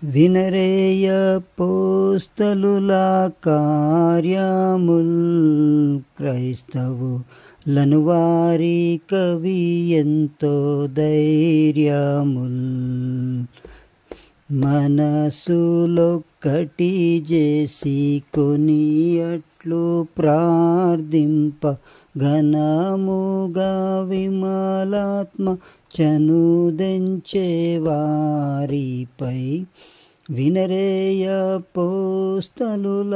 వినరేయ పోస్తలుల కార్యముల్ క్రైస్తవులను వారి కవి ఎంతో ధైర్యముల్ మనసులొక్కటి చేసి కొనియట్లు ప్రార్థింప ఘనముగా విమలాత్మ చనుదెంచే వారిపై వినరేయ పోస్తలుల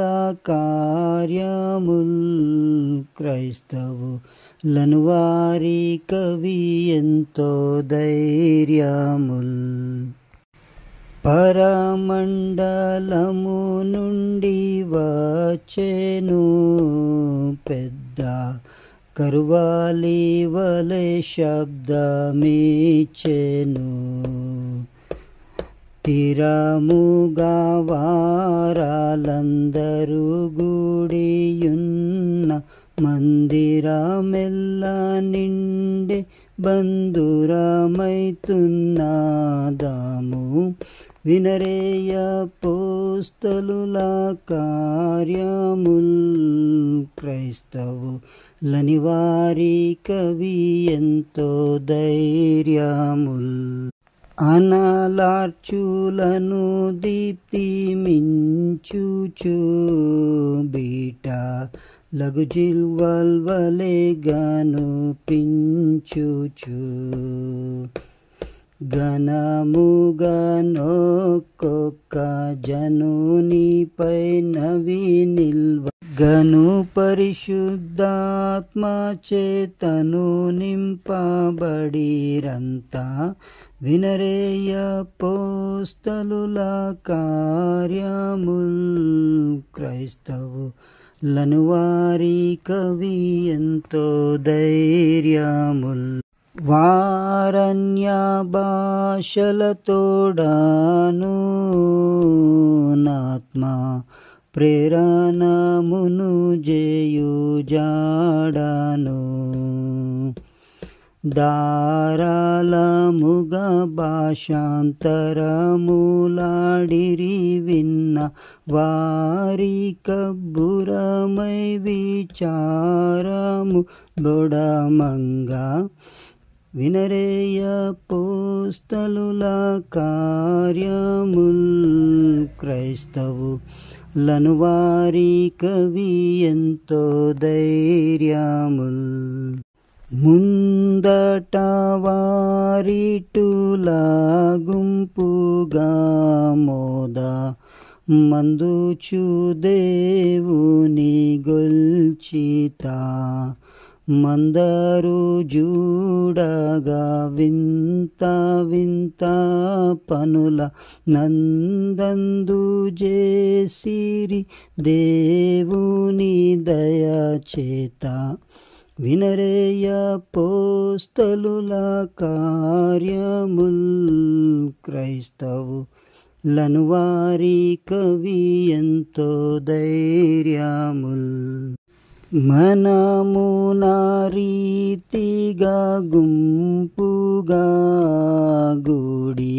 కార్యముల్ క్రైస్తవులను వారి కవి ఎంతో ధైర్యముల్ పరమండలము నుండి వచ్చెను పెద్ద కరువాలి వలె శబ్దమిచ్చెను తిరముగా వారాలందరూ గుడియున్న మందిరమెల్ల నిండే బంధురమైతున్నదాము వినరేయ పోస్తలుల కార్యముల్ క్రైస్తవులని వారి కవి ఎంతో ధైర్యముల్ అనలార్చులను దీప్తి మించుచు బీట లగుజిల్వల్ వలెగాను పించుచు ఘనముగా నొక్కొక్క జనునిపై నవి నిల్వ గను పరిశుద్ధాత్మ చేతను నింపబడిరంతా వినరేయ పోస్తలుల కార్యముల్ క్రైస్తవులను వారి కవి ఎంతో ధైర్యముల్ వారన్య భాషలతోడాను నాత్మ ప్రేరణమును జేయు జాడను ధారాళముగా భాషాంతరములాడిరి విన్న వారి కబ్బురమై విచారము బొడమంగా వినరేయ పోస్తలుల కార్యముల్ క్రైస్తవులను వారి కవి ఎంతో ధైర్యముల్ ముందట వారిటులా గుంపుగా మోద మందుచు దేవుని గొల్చిత మందరు జూడగా వింత వింత పనుల నందందు చేసిరి దేవుని దయచేత వినరేయ పోస్తలుల కార్యముల్ క్రైస్తవులను వారి కవి ఎంతో ధైర్యముల్ మనమునా రీతిగా గుంపుగా గూడి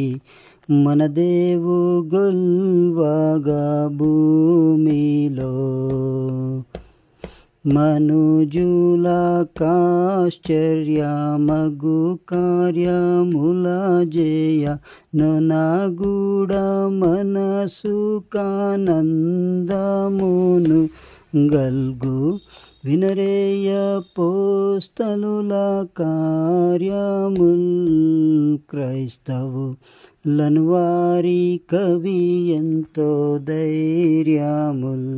మన దేవు గొల్వగా భూమిలో మనుజుల కాశ్చర్యమగు కార్యముల జయ నొనగూడ మనసు కానందమును గల్గు వినరేయ పోస్తలుల కార్యముల్ క్రైస్తవులను వారి కవి ఎంతో ధైర్యముల్